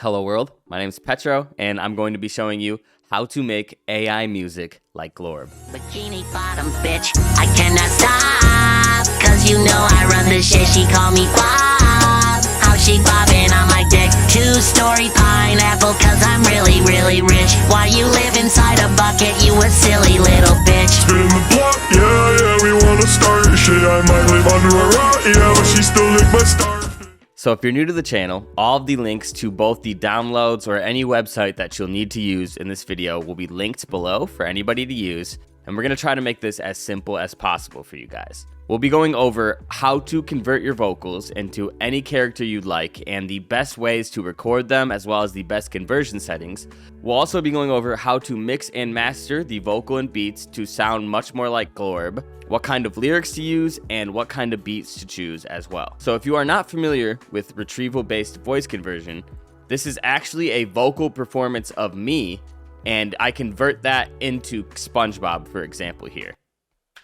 Hello world, my name is Petro, and I'm going to be showing you how to make AI music like Glorb. Bikini bottom bitch, I cannot stop, cause you know I run the shit, she call me Bob. How she bobbing on my dick, 2-story pineapple, cause I'm really, really rich. Why you live inside a bucket, you a silly little bitch. Spin the block, yeah, we wanna start shit. I might live under a rock, yeah, but she still lick my star. So if you're new to the channel, all of the links to both the downloads or any website that you'll need to use in this video will be linked below for anybody to use. And we're going to try to make this as simple as possible for you guys. We'll be going over how to convert your vocals into any character you'd like and the best ways to record them, as well as the best conversion settings. We'll also be going over how to mix and master the vocal and beats to sound much more like Glorb, what kind of lyrics to use, and what kind of beats to choose as well. So if you are not familiar with retrieval-based voice conversion, this is actually a vocal performance of me, and I convert that into SpongeBob, for example, here.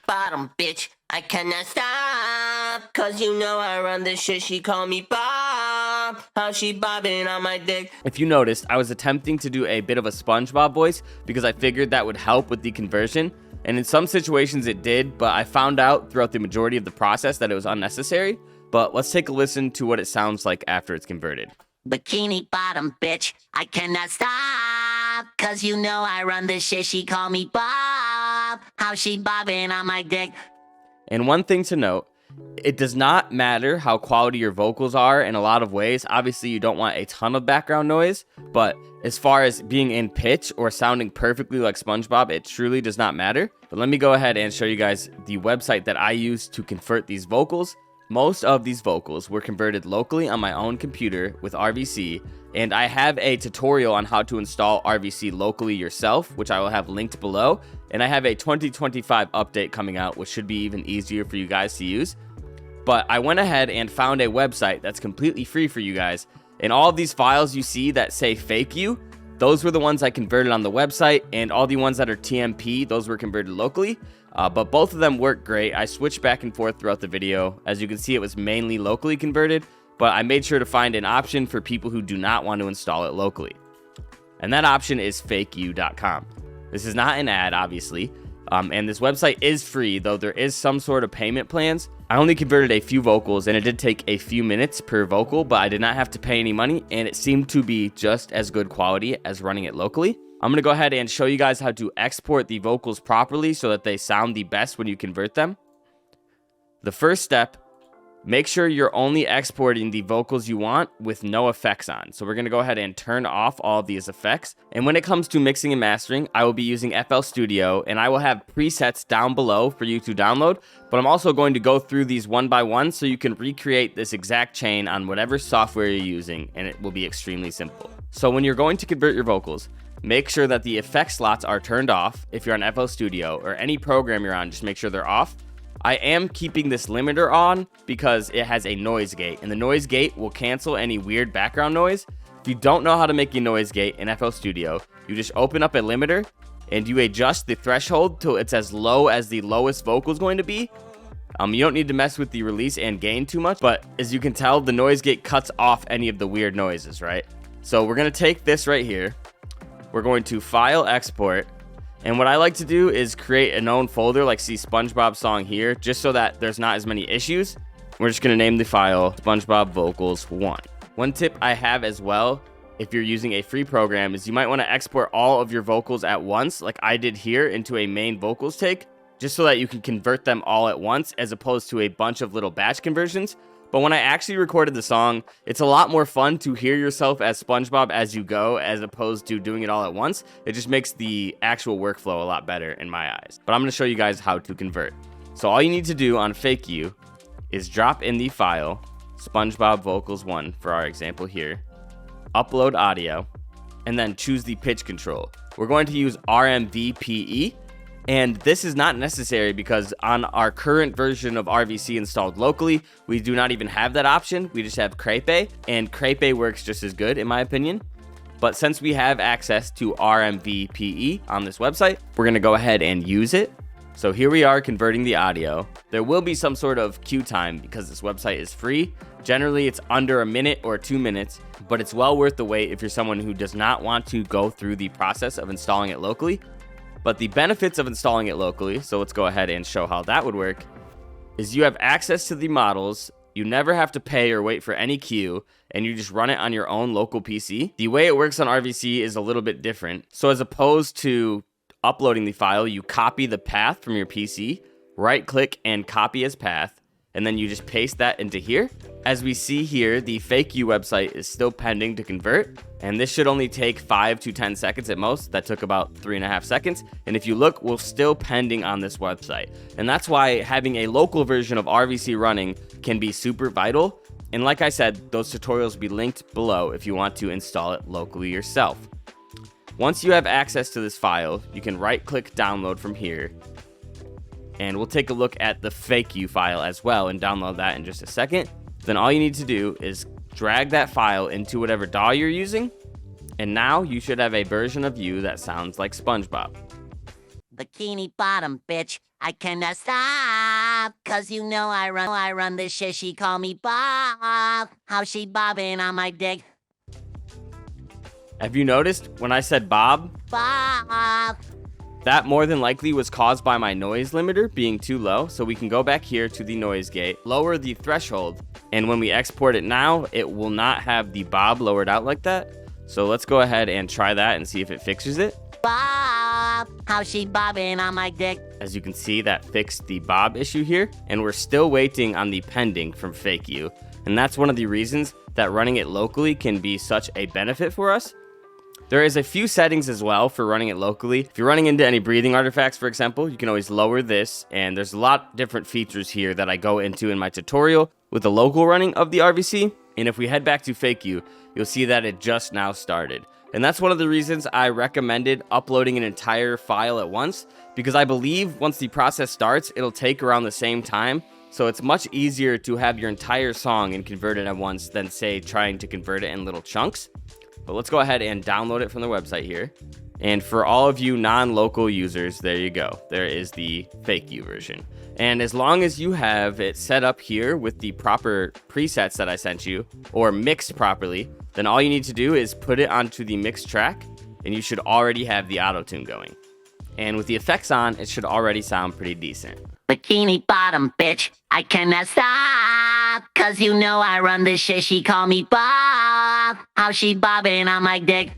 Bottom bitch, I cannot stop, cause you know I run this shit, she call me Bob. How she bobbing on my dick. If you noticed, I was attempting to do a bit of a SpongeBob voice because I figured that would help with the conversion. And in some situations it did, but I found out throughout the majority of the process that it was unnecessary. But let's take a listen to what it sounds like after it's converted. Bikini bottom bitch, I cannot stop, cause you know I run this shit, she call me Bob. How she bobbing on my dick. And one thing to note, it does not matter how quality your vocals are in a lot of ways. Obviously, you don't want a ton of background noise, but as far as being in pitch or sounding perfectly like SpongeBob, it truly does not matter. But let me go ahead and show you guys the website that I use to convert these vocals. Most of these vocals were converted locally on my own computer with RVC, and I have a tutorial on how to install RVC locally yourself, which I will have linked below. And I have a 2025 update coming out, which should be even easier for you guys to use. But I went ahead and found a website that's completely free for you guys. And all of these files you see that say FakeYou, those were the ones I converted on the website, and all the ones that are TMP, those were converted locally. But both of them work great. I switched back and forth throughout the video. As you can see, it was mainly locally converted, but I made sure to find an option for people who do not want to install it locally. And that option is FakeYou.com. This is not an ad, obviously. And this website is free, though there is some sort of payment plans. I only converted a few vocals, and it did take a few minutes per vocal, but I did not have to pay any money, and it seemed to be just as good quality as running it locally. I'm going to go ahead and show you guys how to export the vocals properly so that they sound the best when you convert them. The first step, make sure you're only exporting the vocals you want with no effects on. So we're going to go ahead and turn off all of these effects. And when it comes to mixing and mastering, I will be using FL Studio, and I will have presets down below for you to download. But I'm also going to go through these one by one so you can recreate this exact chain on whatever software you're using, and it will be extremely simple. So when you're going to convert your vocals, make sure that the effect slots are turned off. If you're on FL Studio or any program you're on, just make sure they're off. I am keeping this limiter on because it has a noise gate, and the noise gate will cancel any weird background noise. If you don't know how to make a noise gate in FL Studio, you just open up a limiter and you adjust the threshold till it's as low as the lowest vocal is going to be. You don't need to mess with the release and gain too much, but as you can tell, the noise gate cuts off any of the weird noises, right? So we're going to take this right here. We're going to file export. And what I like to do is create a known folder like see SpongeBob song here, just so that there's not as many issues. We're just going to name the file SpongeBob Vocals 1. One tip I have as well, if you're using a free program, is you might want to export all of your vocals at once, like I did here, into a main vocals take, just so that you can convert them all at once as opposed to a bunch of little batch conversions. But when I actually recorded the song, it's a lot more fun to hear yourself as SpongeBob as you go, as opposed to doing it all at once. It just makes the actual workflow a lot better in my eyes. But I'm going to show you guys how to convert. So all you need to do on FakeYou is drop in the file SpongeBob Vocals 1 for our example here, upload audio, and then choose the pitch control. We're going to use RMVPE. And this is not necessary because on our current version of RVC installed locally, we do not even have that option. We just have Crepe, and Crepe works just as good in my opinion. But since we have access to RMVPE on this website, we're going to go ahead and use it. So here we are converting the audio. There will be some sort of queue time because this website is free. Generally, it's under a minute or 2 minutes, but it's well worth the wait if you're someone who does not want to go through the process of installing it locally. But the benefits of installing it locally, so let's go ahead and show how that would work, is you have access to the models. You never have to pay or wait for any queue, and you just run it on your own local PC. The way it works on RVC is a little bit different. So as opposed to uploading the file, you copy the path from your PC, right-click and copy as path, and then you just paste that into here. As we see here, the FakeYou website is still pending to convert, and this should only take 5 to 10 seconds at most. That took about 3.5 seconds, and if you look, we're still pending on this website. And that's why having a local version of RVC running can be super vital. And like I said, those tutorials will be linked below if you want to install it locally yourself. Once you have access to this file, you can right-click download from here. And we'll take a look at the FakeYou file as well and download that in just a second. Then all you need to do is drag that file into whatever DAW you're using. And now you should have a version of you that sounds like SpongeBob. Bikini bottom, bitch. I cannot stop, cause you know I run this shit. She call me Bob. How she bobbing on my dick? Have you noticed when I said Bob? Bob. That more than likely was caused by my noise limiter being too low. So we can go back here to the noise gate, lower the threshold, and when we export it now, it will not have the Bob lowered out like that. So let's go ahead and try that and see if it fixes it. Bob. How she bobbing on my dick? As you can see, that fixed the Bob issue here, and we're still waiting on the pending from FakeYou. And that's one of the reasons that running it locally can be such a benefit for us. There is a few settings as well for running it locally. If you're running into any breathing artifacts, for example, you can always lower this, and there's a lot different features here that I go into in my tutorial with the local running of the RVC. And if we head back to FakeYou, you'll see that it just now started. And that's one of the reasons I recommended uploading an entire file at once, because I believe once the process starts, it'll take around the same time. So it's much easier to have your entire song and convert it at once than, say, trying to convert it in little chunks. But let's go ahead and download it from the website here. And for all of you non-local users, there you go. There is the FakeYou version. And as long as you have it set up here with the proper presets that I sent you, or mixed properly, then all you need to do is put it onto the mixed track, and you should already have the auto-tune going. And with the effects on, it should already sound pretty decent. Bikini bottom, bitch. I cannot stop, cause you know I run this shit. She call me Bob. How she bobbing on my dick?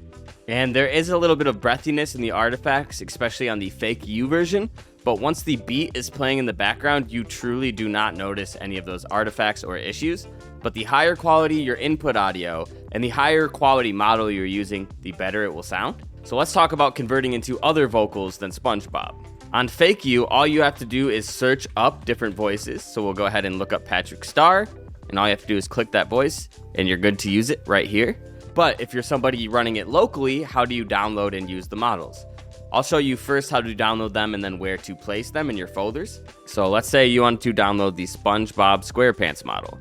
And there is a little bit of breathiness in the artifacts, especially on the FakeYou version. But once the beat is playing in the background, you truly do not notice any of those artifacts or issues. But the higher quality your input audio and the higher quality model you're using, the better it will sound. So let's talk about converting into other vocals than SpongeBob. On FakeYou, all you have to do is search up different voices. So we'll go ahead and look up Patrick Star, and all you have to do is click that voice, and you're good to use it right here. But if you're somebody running it locally, how do you download and use the models? I'll show you first how to download them and then where to place them in your folders. So let's say you want to download the SpongeBob SquarePants model.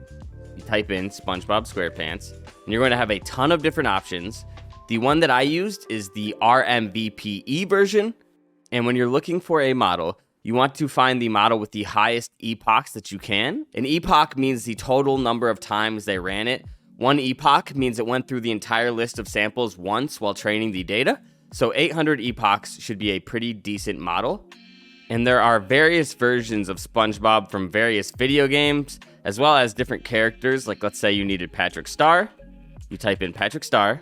You type in SpongeBob SquarePants, and you're going to have a ton of different options. The one that I used is the RMVPE version. And when you're looking for a model, you want to find the model with the highest epochs that you can. An epoch means the total number of times they ran it. One epoch means it went through the entire list of samples once while training the data. So 800 epochs should be a pretty decent model. And there are various versions of SpongeBob from various video games, as well as different characters. Like let's say you needed Patrick Star. You type in Patrick Star,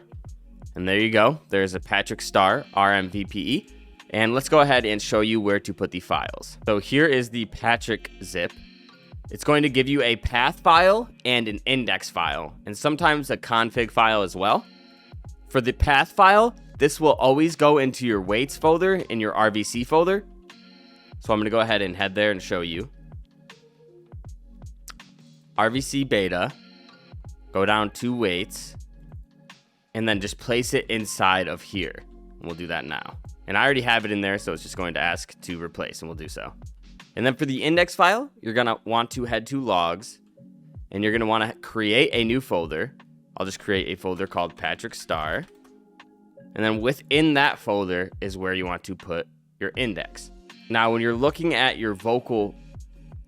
and there you go. There's a Patrick Star RMVPE. And let's go ahead and show you where to put the files. So here is the Patrick zip. It's going to give you a path file and an index file, and sometimes a config file as well. For the path file, this will always go into your weights folder in your RVC folder. So I'm going to go ahead and head there and show you. RVC beta, go down to weights, and then just place it inside of here. And we'll do that now. And I already have it in there, so it's just going to ask to replace, and we'll do so. And then for the index file, you're going to want to head to logs, and you're going to want to create a new folder. I'll just create a folder called Patrick Star. And then within that folder is where you want to put your index. Now, when you're looking at your vocal,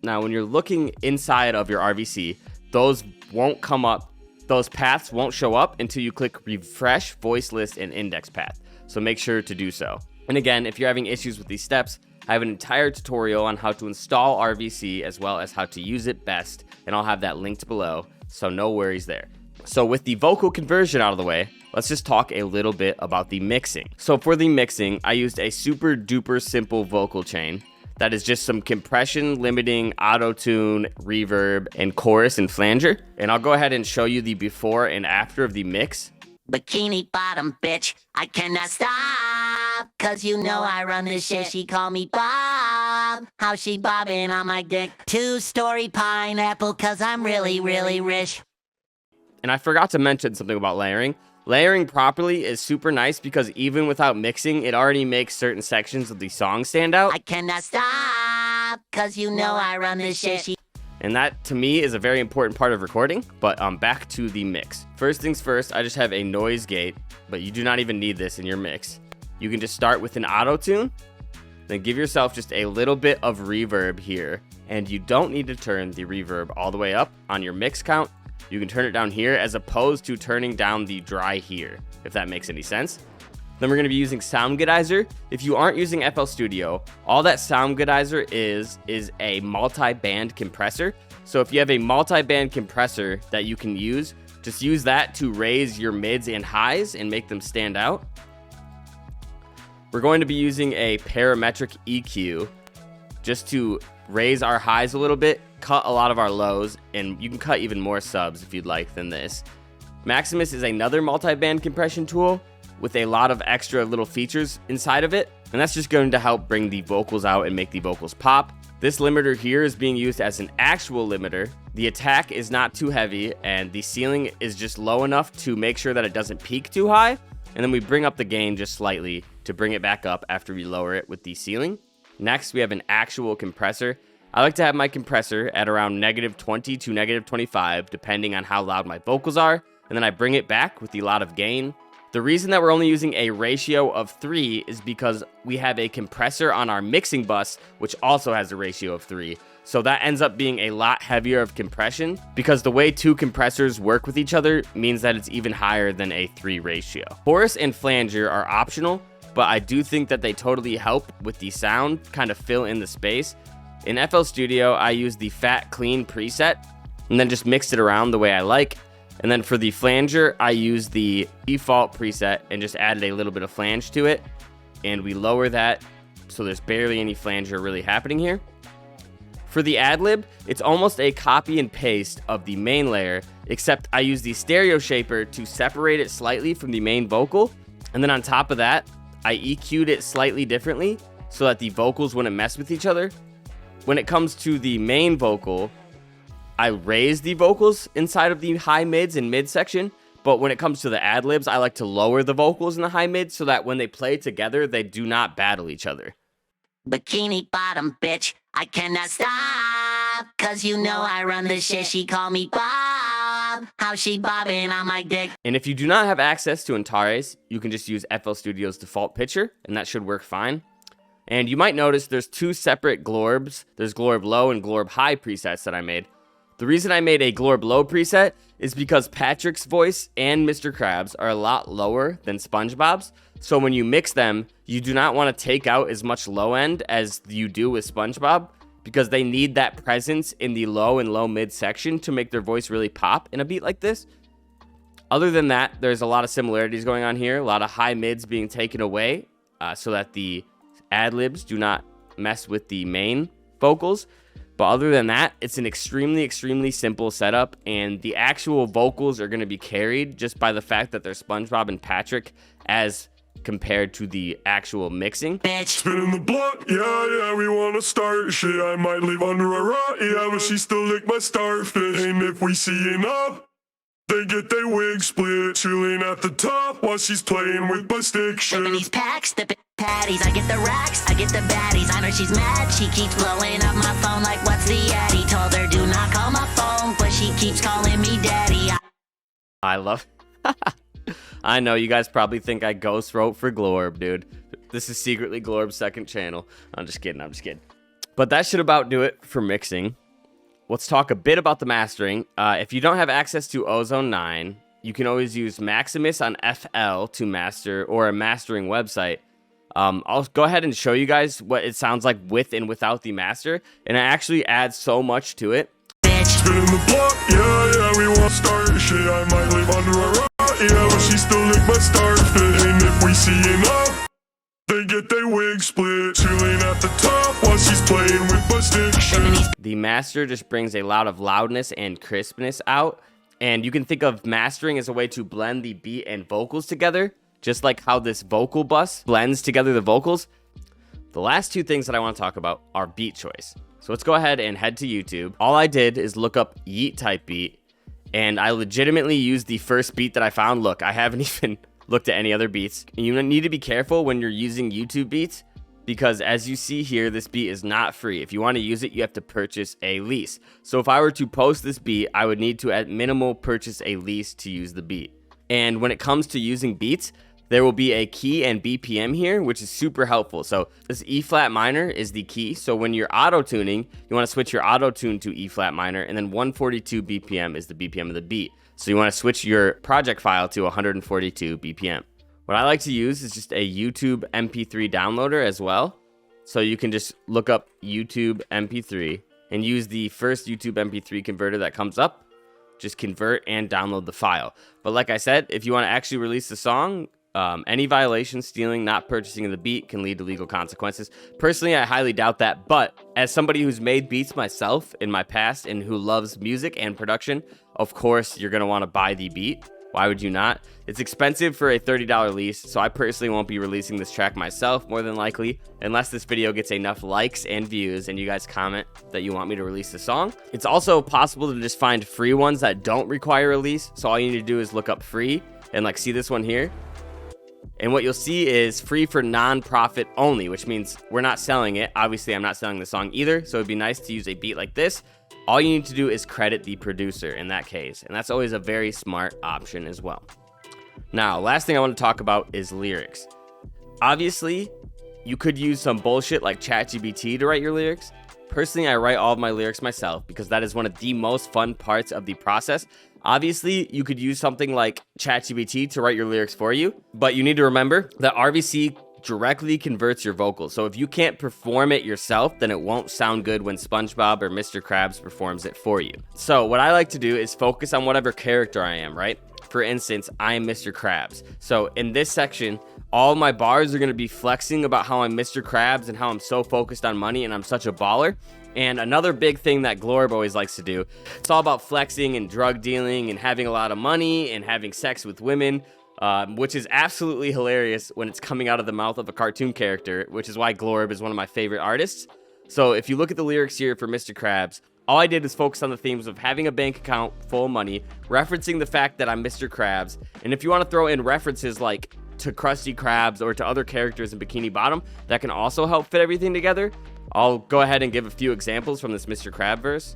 when you're looking inside of your RVC, those won't come up. Those paths won't show up until you click refresh, voice list, and index path. So make sure to do so. And again, if you're having issues with these steps, I have an entire tutorial on how to install RVC as well as how to use it best, and I'll have that linked below, so no worries there. So with the vocal conversion out of the way, let's just talk a little bit about the mixing. So for the mixing, I used a super duper simple vocal chain that is just some compression, limiting, auto-tune, reverb, and chorus and flanger. And I'll go ahead and show you the before and after of the mix. Bikini bottom bitch, I cannot stop, cause you know I run this shit. She call me Bob, how she bobbing on my dick. 2-story pineapple, cause I'm really, really rich. And I forgot to mention something about layering. Layering properly is super nice because even without mixing, it already makes certain sections of the song stand out. I cannot stop, cause you know I run this shit. And that, to me, is a very important part of recording, but back to the mix. First things first, I just have a noise gate, but you do not even need this in your mix. You can just start with an auto-tune, then give yourself just a little bit of reverb here, and you don't need to turn the reverb all the way up on your mix count. You can turn it down here as opposed to turning down the dry here, if that makes any sense. Then we're going to be using Soundgoodizer. If you aren't using FL Studio, all that Soundgoodizer is a multi-band compressor. So if you have a multi-band compressor that you can use, just use that to raise your mids and highs and make them stand out. We're going to be using a parametric EQ just to raise our highs a little bit, cut a lot of our lows, and you can cut even more subs if you'd like than this. Maximus is another multi-band compression tool with a lot of extra little features inside of it, and that's just going to help bring the vocals out and make the vocals pop. This limiter here is being used as an actual limiter. The attack is not too heavy, and the ceiling is just low enough to make sure that it doesn't peak too high, and then we bring up the gain just slightly to bring it back up after we lower it with the ceiling. Next, we have an actual compressor. I like to have my compressor at around -20 to -25, depending on how loud my vocals are, and then I bring it back with a lot of gain. The reason that we're only using a ratio of 3 is because we have a compressor on our mixing bus, which also has a ratio of 3. So that ends up being a lot heavier of compression because the way 2 compressors work with each other means that it's even higher than a 3 ratio. Chorus and flanger are optional, but I do think that they totally help with the sound, kind of fill in the space. In FL Studio, I use the Fat Clean preset and then just mix it around the way I like. And then for the flanger, I use the default preset and just added a little bit of flange to it. And we lower that so there's barely any flanger really happening here. For the ad-lib, it's almost a copy and paste of the main layer, except I use the stereo shaper to separate it slightly from the main vocal. And then on top of that, I EQ'd it slightly differently so that the vocals wouldn't mess with each other. When it comes to the main vocal, I raise the vocals inside of the high mids and mid section, but when it comes to the ad-libs, I like to lower the vocals in the high mids so that when they play together, they do not battle each other. Bikini bottom bitch, I cannot stop, cause you know I run this shit. She call me Bob, how she bobbing on my dick. And if you do not have access to Antares, you can just use FL Studio's default pitcher, and that should work fine. And you might notice there's 2 separate Glorbs. There's Glorb low and Glorb high presets that I made. The reason I made a Glorb low preset is because Patrick's voice and Mr. Krabs are a lot lower than SpongeBob's. So when you mix them, you do not want to take out as much low end as you do with SpongeBob because they need that presence in the low and low mid section to make their voice really pop in a beat like this. Other than that, there's a lot of similarities going on here. A lot of high mids being taken away so that the ad-libs do not mess with the main vocals. But other than that, it's an extremely, extremely simple setup, and the actual vocals are going to be carried just by the fact that they're SpongeBob and Patrick as compared to the actual mixing. Bitch. Spinning the block, yeah, we wanna start shit. I might leave under a rock, yeah, but she still lick my starfish. And if we seeing up, they get their wig split, chilling at the top while she's playing with my stick Sipping shift. these packs, dipping patties. I get the racks, I get the baddies. I know she's mad, she keeps blowing up my phone like what's the addy? Told her do not call my phone, but she keeps calling me daddy. I love I know you guys probably think I ghost wrote for Glorb, dude. This is secretly Glorb's second channel. I'm just kidding. But that should about do it for mixing. Let's talk a bit about the mastering. If you don't have access to Ozone 9, you can always use Maximus on FL to master, or a mastering website. I'll go ahead and show you guys what it sounds like with and without the master, and it actually adds so much to it. Spinning the block, yeah, we want start shit. I might live under a rock, yeah, but she still lick my start fit. And if we see enough, they get their wig split. Chilling at the top while she's playing with my stick shit. The master just brings a lot of loudness and crispness out, and you can think of mastering as a way to blend the beat and vocals together, just like how this vocal bus blends together the vocals. The last two things that I want to talk about are beat choice. So let's go ahead and head to YouTube. All I did is look up Yeet type beat, and I legitimately used the first beat that I found. Look, I haven't even looked at any other beats. You need to be careful when you're using YouTube beats, because as you see here, this beat is not free. If you want to use it, you have to purchase a lease. So if I were to post this beat, I would need to at minimal purchase a lease to use the beat. And when it comes to using beats, there will be a key and BPM here, which is super helpful. So this E flat minor is the key. So when you're auto tuning, you want to switch your auto tune to E flat minor, and then 142 BPM is the BPM of the beat. So you want to switch your project file to 142 BPM. What I like to use is just a YouTube MP3 downloader as well. So you can just look up YouTube MP3 and use the first YouTube MP3 converter that comes up. Just convert and download the file. But like I said, if you want to actually release the song, any violation, stealing, not purchasing of the beat can lead to legal consequences. Personally, I highly doubt that, but as somebody who's made beats myself in my past and who loves music and production, of course, you're going to want to buy the beat. Why would you not? It's expensive for a $30 lease, so I personally won't be releasing this track myself, more than likely, unless this video gets enough likes and views and you guys comment that you want me to release the song. It's also possible to just find free ones that don't require a lease, so all you need to do is look up free and like see this one here. And what you'll see is free for non-profit only, which means we're not selling it. Obviously, I'm not selling the song either, so it'd be nice to use a beat like this. All you need to do is credit the producer in that case, and that's always a very smart option as well. Now, last thing I want to talk about is lyrics. Obviously, you could use some bullshit like ChatGPT to write your lyrics. Personally, I write all of my lyrics myself because that is one of the most fun parts of the process. Obviously, you could use something like ChatGPT to write your lyrics for you, but you need to remember that RVC directly converts your vocals. So if you can't perform it yourself, then it won't sound good when SpongeBob or Mr. Krabs performs it for you. So what I like to do is focus on whatever character I am, right? For instance, I am Mr. Krabs. So in this section, all my bars are going to be flexing about how I'm Mr. Krabs and how I'm so focused on money and I'm such a baller. And another big thing that Glorb always likes to do, it's all about flexing and drug dealing and having a lot of money and having sex with women, which is absolutely hilarious when it's coming out of the mouth of a cartoon character, which is why Glorb is one of my favorite artists. So if you look at the lyrics here for Mr. Krabs, all I did is focus on the themes of having a bank account full of money, referencing the fact that I'm Mr. Krabs, and if you want to throw in references like to Krusty Krabs or to other characters in Bikini Bottom that can also help fit everything together, I'll go ahead and give a few examples from this Mr. Krab verse.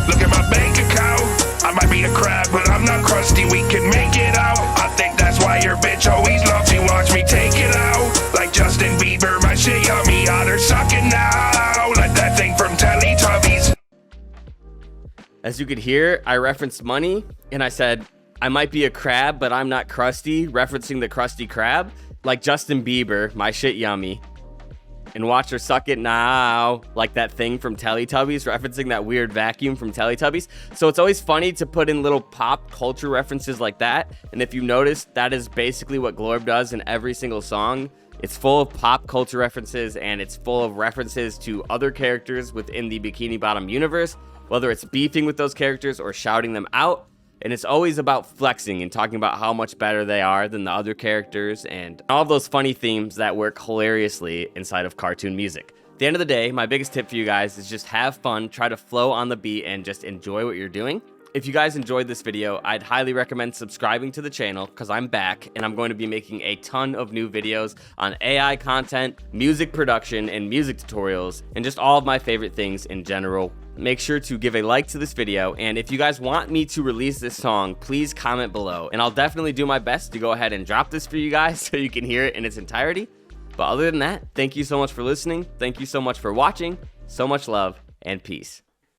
Look at my bank account. I might be a crab, but I'm not crusty. We can make it out. I think that's why your bitch always loves to watch me take it out. Like Justin Bieber, my shit yummy. Others sucking now. Like that thing from Teletubbies. As you could hear, I referenced money, and I said, I might be a crab, but I'm not crusty, referencing the Krusty Krab. Like Justin Bieber, my shit yummy. And watch her suck it now, like that thing from Teletubbies, referencing that weird vacuum from Teletubbies. So it's always funny to put in little pop culture references like that. And if you notice, that is basically what Glorb does in every single song. It's full of pop culture references, and it's full of references to other characters within the Bikini Bottom universe, whether it's beefing with those characters or shouting them out. And it's always about flexing and talking about how much better they are than the other characters and all of those funny themes that work hilariously inside of cartoon music. At the end of the day, my biggest tip for you guys is just have fun, try to flow on the beat, and just enjoy what you're doing. If you guys enjoyed this video, I'd highly recommend subscribing to the channel because I'm back and I'm going to be making a ton of new videos on AI content, music production, and music tutorials, and just all of my favorite things in general. Make sure to give a like to this video, and if you guys want me to release this song, please comment below, and I'll definitely do my best to go ahead and drop this for you guys so you can hear it in its entirety. But other than that, thank you so much for listening. Thank you so much for watching. So much love and peace.